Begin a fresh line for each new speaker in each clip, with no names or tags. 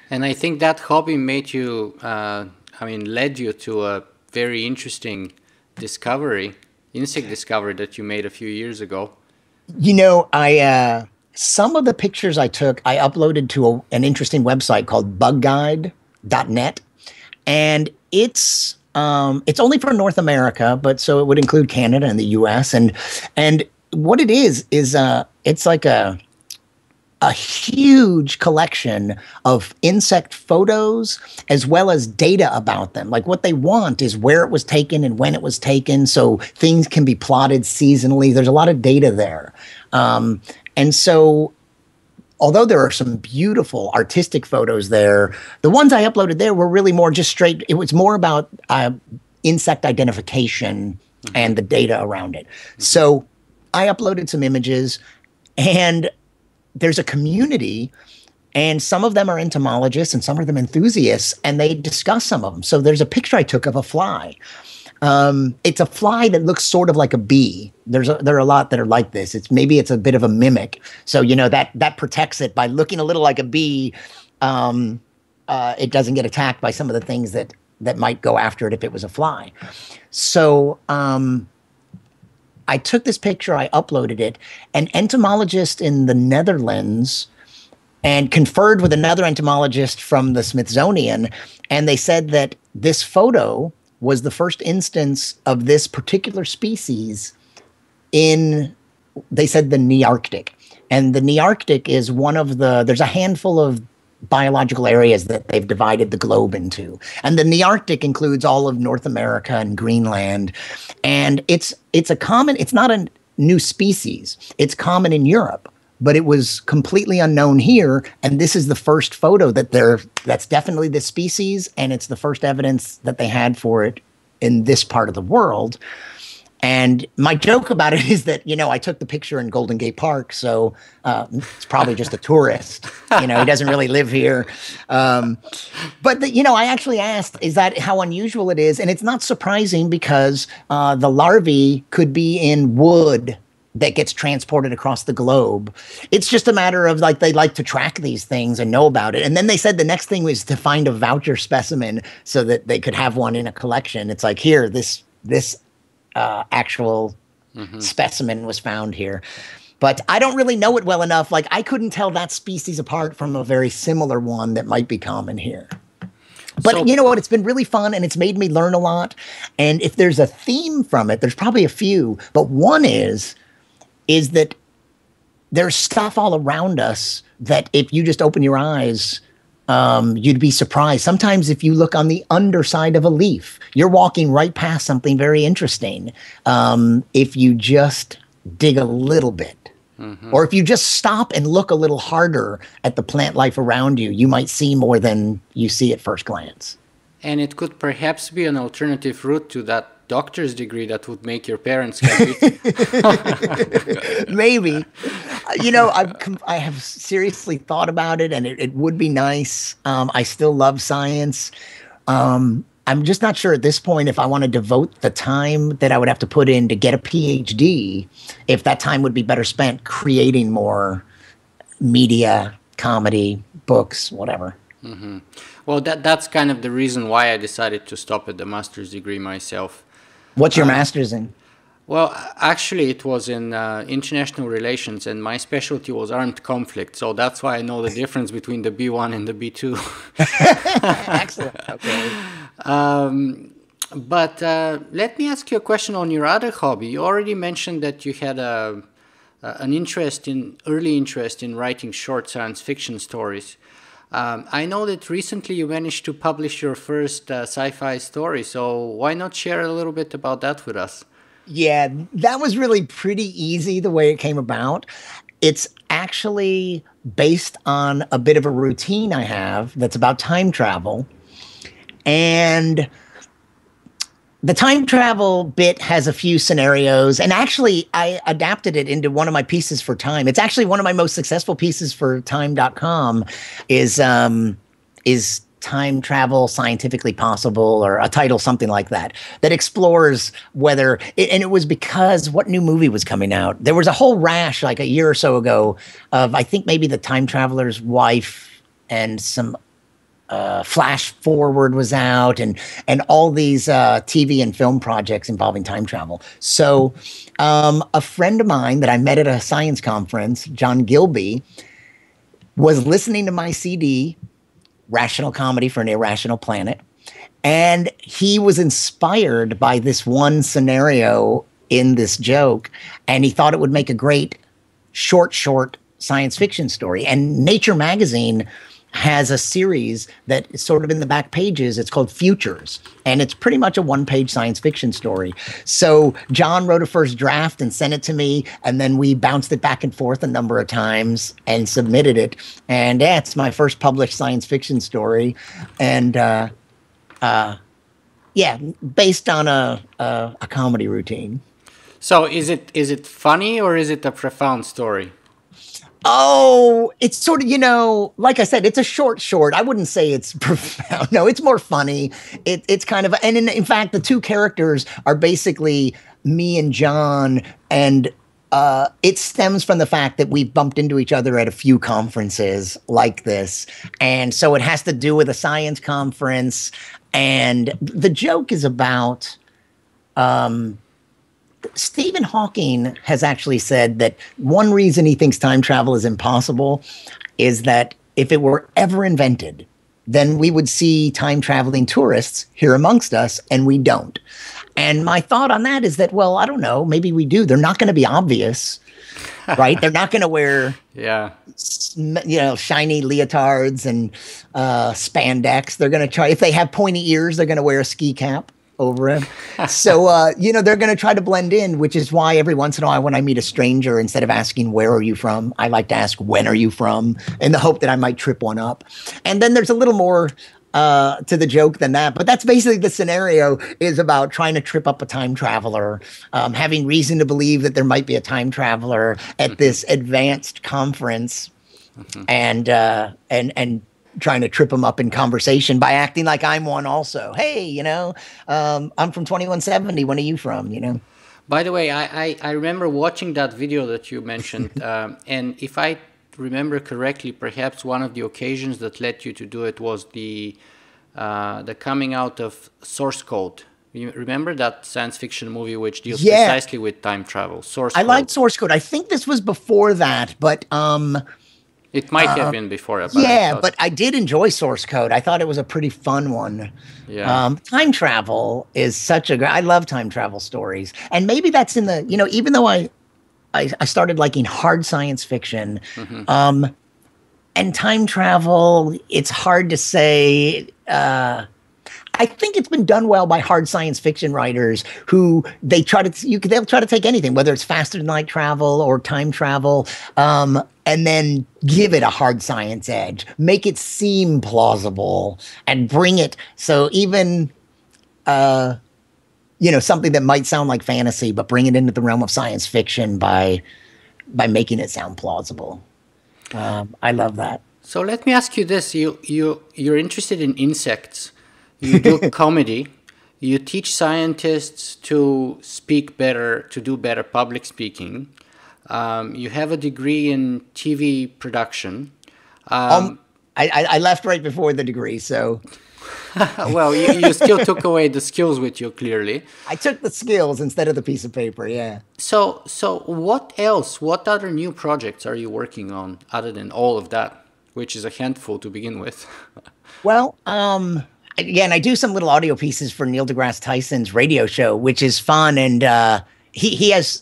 And I think that hobby made you, led you to a very interesting discovery, insect discovery that you made a few years ago.
I some of the pictures I took, I uploaded to an interesting website called bugguide.net, and it's only for North America, but so it would include Canada and the US. And what it is it's like a huge collection of insect photos as well as data about them. Like what they want is where it was taken and when it was taken, so things can be plotted seasonally. There's a lot of data there. And so although there are some beautiful artistic photos there, the ones I uploaded there were really more just straight. It was more about insect identification and the data around it. So I uploaded some images, and there's a community, and some of them are entomologists and some of them enthusiasts, and they discuss some of them. So there's a picture I took of a fly. It's a fly that looks sort of like a bee. There are a lot that are like this. It's a bit of a mimic. So, that protects it by looking a little like a bee. It doesn't get attacked by some of the things that might go after it if it was a fly. So, I took this picture, I uploaded it. An entomologist in the Netherlands and conferred with another entomologist from the Smithsonian, and they said that this photo was the first instance of this particular species they said the Nearctic. And the Nearctic is there's a handful of biological areas that they've divided the globe into. And the Nearctic includes all of North America and Greenland. And it's not a new species. It's common in Europe, but it was completely unknown here. And this is the first photo that's definitely this species. And it's the first evidence that they had for it in this part of the world. And my joke about it is that, I took the picture in Golden Gate Park, so it's probably just a tourist. He doesn't really live here. But I actually asked, is that how unusual it is? And it's not surprising because the larvae could be in wood that gets transported across the globe. It's just a matter of they like to track these things and know about it. And then they said the next thing was to find a voucher specimen so that they could have one in a collection. It's like, here, this actual specimen was found here. But I don't really know it well enough. I couldn't tell that species apart from a very similar one that might be common here. But you know what? It's been really fun, and it's made me learn a lot. And if there's a theme from it, there's probably a few. But one is that there's stuff all around us that if you just open your eyes, you'd be surprised. Sometimes if you look on the underside of a leaf, you're walking right past something very interesting. If you just dig a little bit, or if you just stop and look a little harder at the plant life around you, you might see more than you see at first glance. And
it could perhaps be an alternative route to that doctor's degree that would make your parents happy.
Maybe. I have seriously thought about it, and it would be nice. I still love science. I'm just not sure at this point if I want to devote the time that I would have to put in to get a PhD, if that time would be better spent creating more media, comedy, books, whatever.
Mm-hmm. Well, that's kind of the reason why I decided to stop at the master's degree myself.
What's your master's in?
Well, actually, it was in international relations, and my specialty was armed conflict. So that's why I know the difference between the B1 and the B2.
Excellent. Okay.
But let me ask you a question on your other hobby. You already mentioned that you had an early interest in writing short science fiction stories. I know that recently you managed to publish your first sci-fi story, so why not share a little bit about that with us?
Yeah, that was really pretty easy the way it came about. It's actually based on a bit of a routine I have that's about time travel. And the time travel bit has a few scenarios, and actually I adapted it into one of my pieces for Time. It's actually one of my most successful pieces for Time.com is Time Travel Scientifically Possible, or a title something like that explores whether and it was because what new movie was coming out. There was a whole rash like a year or so ago of, I think, maybe The Time Traveler's Wife and some Flash Forward was out, and all these TV and film projects involving time travel. So, a friend of mine that I met at a science conference, John Gilby, was listening to my CD, Rational Comedy for an Irrational Planet, and he was inspired by this one scenario in this joke, and he thought it would make a great short science fiction story. And Nature magazine has a series that is sort of in the back pages. It's called Futures, and it's pretty much a one-page science fiction story. So John wrote a first draft and sent it to me, and then we bounced it back and forth a number of times and submitted it. And yeah, it's my first published science fiction story, and yeah, based on a comedy routine.
So is it funny, or is it a profound story?
Oh, it's sort of, like I said, it's a short. I wouldn't say it's profound. No, it's more funny. It's kind of, and in fact, the two characters are basically me and John, and it stems from the fact that we've bumped into each other at a few conferences like this. And so it has to do with a science conference. And the joke is about, Stephen Hawking has actually said that one reason he thinks time travel is impossible is that if it were ever invented, then we would see time traveling tourists here amongst us, and we don't. And my thought on that is that, well, I don't know, maybe we do. They're not going to be obvious, right? They're not going to wear, shiny leotards and spandex. They're going to try, if they have pointy ears, they're going to wear a ski cap over him. So, they're going to try to blend in, which is why every once in a while when I meet a stranger, instead of asking, where are you from? I like to ask, when are you from? In the hope that I might trip one up. And then there's a little more to the joke than that. But that's basically the scenario, is about trying to trip up a time traveler, having reason to believe that there might be a time traveler at this advanced conference, and trying to trip them up in conversation by acting like I'm one also. Hey, I'm from 2170. When are you from,
By the way, I remember watching that video that you mentioned. And if I remember correctly, perhaps one of the occasions that led you to do it was the coming out of Source Code. You remember that science fiction movie which deals precisely with time travel? Source Code.
I liked Source Code. I think this was before that, but
it might have been before.
But I did enjoy Source Code. I thought it was a pretty fun one.
Yeah.
Time travel is such a great. I love time travel stories, and maybe that's in the even though I started liking hard science fiction, and time travel. It's hard to say. I think it's been done well by hard science fiction writers who they'll try to take anything, whether it's faster than light travel or time travel, and then give it a hard science edge, make it seem plausible, and bring it so even something that might sound like fantasy, but bring it into the realm of science fiction by making it sound plausible. I love that.
So let me ask you this: you're interested in insects. You do comedy. You teach scientists to speak better, to do better public speaking. You have a degree in TV production.
I left right before the degree, so.
Well, you still took away the skills with you, clearly.
I took the skills instead of the piece of paper, yeah.
So what else? What other new projects are you working on other than all of that, which is a handful to begin with?
Well, again, I do some little audio pieces for Neil deGrasse Tyson's radio show, which is fun. And he has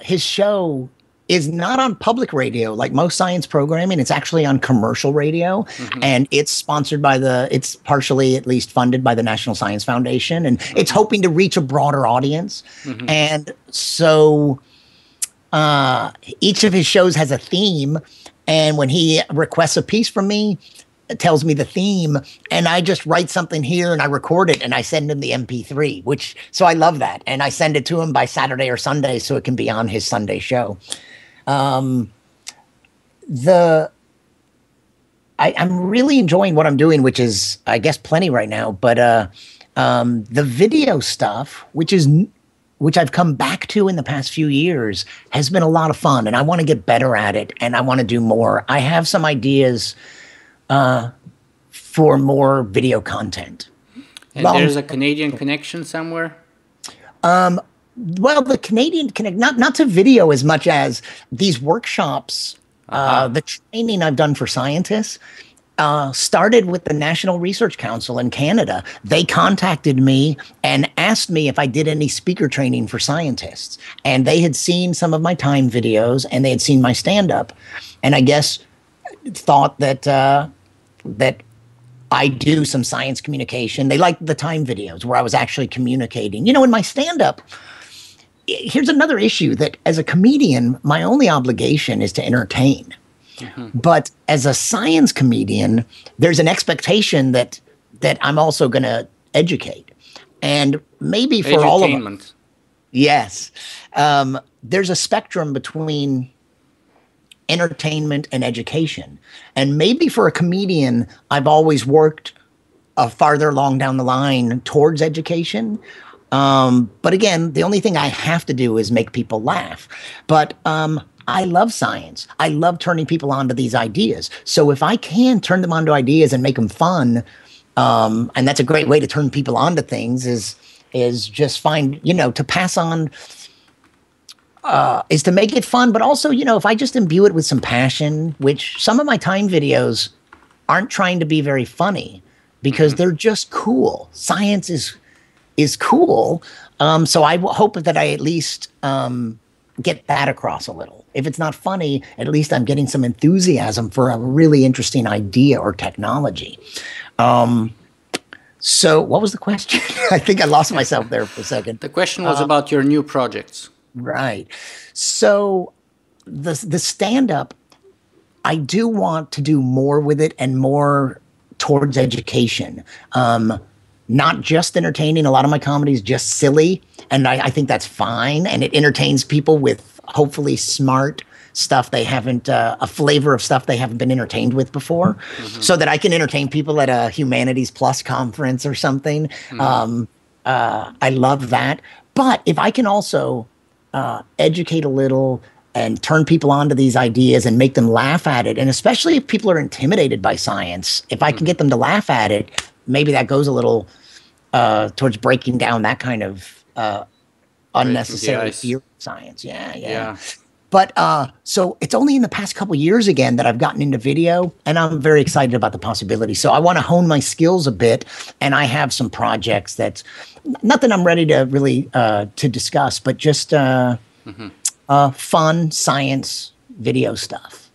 his show is not on public radio like most science programming. It's actually on commercial radio, and it's sponsored by it's partially at least funded by the National Science Foundation, and it's hoping to reach a broader audience. And so each of his shows has a theme, and when he requests a piece from me, tells me the theme, and I just write something here and I record it and I send him the MP3, so I love that. And I send it to him by Saturday or Sunday so it can be on his Sunday show. I'm really enjoying what I'm doing, which is, I guess, plenty right now, but the video stuff, which I've come back to in the past few years, has been a lot of fun, and I want to get better at it, and I want to do more. I have some ideas for more video content.
And there's a Canadian connection somewhere?
Well, the Canadian connect, not to video as much as these workshops, the training I've done for scientists, started with the National Research Council in Canada. They contacted me and asked me if I did any speaker training for scientists. And they had seen some of my time videos and they had seen my stand-up. And I guess thought that that I do some science communication. They liked the time videos where I was actually communicating. You know, in my stand-up, here's another issue that as a comedian, my only obligation is to entertain. But as a science comedian, there's an expectation that I'm also going to educate. And maybe for all of us, yes, there's a spectrum between entertainment and education. And maybe for a comedian, I've always worked farther along down the line towards education. But again, the only thing I have to do is make people laugh. But I love science. I love turning people onto these ideas. So if I can turn them onto ideas and make them fun, and that's a great way to turn people onto things is just find, you know, to pass on, is to make it fun. But also, you know, if I just imbue it with some passion, which some of my time videos aren't trying to be very funny because they're just cool. Science is cool. So I hope that I at least get that across a little. If it's not funny, at least I'm getting some enthusiasm for a really interesting idea or technology. So what was the question? I think I lost myself there for a second.
The question was about your new projects.
Right. So the stand-up, I do want to do more with it and more towards education. Not just entertaining. A lot of my comedy is just silly, and I think that's fine. And it entertains people with hopefully smart stuff they haven't, a flavor of stuff they haven't been entertained with before, so that I can entertain people at a Humanities Plus conference or something. I love that. But if I can also educate a little and turn people onto these ideas and make them laugh at it, and especially if people are intimidated by science, if I can get them to laugh at it, maybe that goes a little towards breaking down that kind of unnecessary fear of science. Yeah. But so it's only in the past couple of years again that I've gotten into video, and I'm very excited about the possibility. So I want to hone my skills a bit, and I have some projects that's nothing I'm ready to really to discuss, but just fun science video stuff.